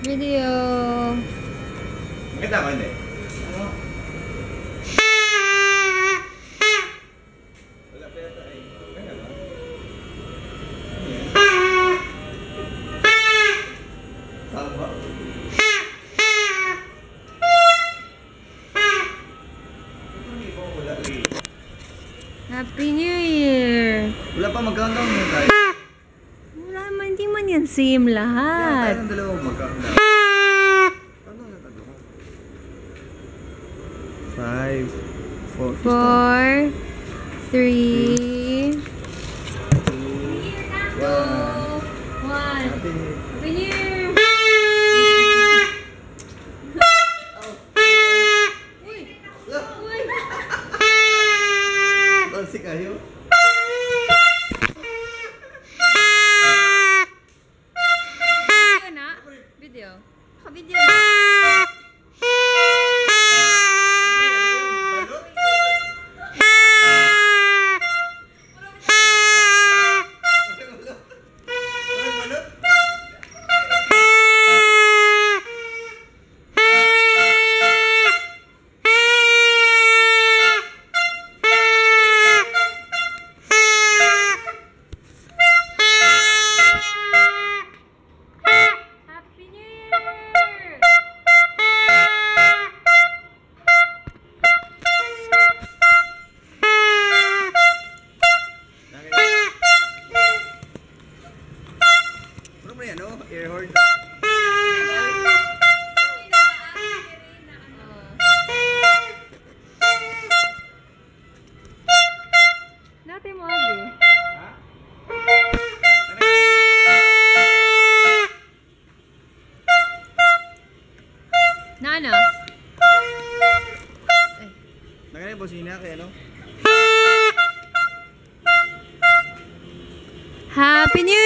Video. Maganda ba hindi? Ano? Wala pa yata eh. Maganda ba? Saba. Happy New Year! Wala pa mag-countdown na tayo. Wala man, hindi man yan same Kaya lahat. tayo ng dalawa mag-countdown. Countdown na tayo. 5, 4, 4, 3, 2, 1. 1. Happy New Year. Happy New Year! Uy! Uy! Talsik kayo? Video na? Video? Ka-video na? Happy New Year! Ano ba yan, no? Air horn. Dati mo, Abi. Ha? Nana? Nagana yung bosina kaya no? Happy New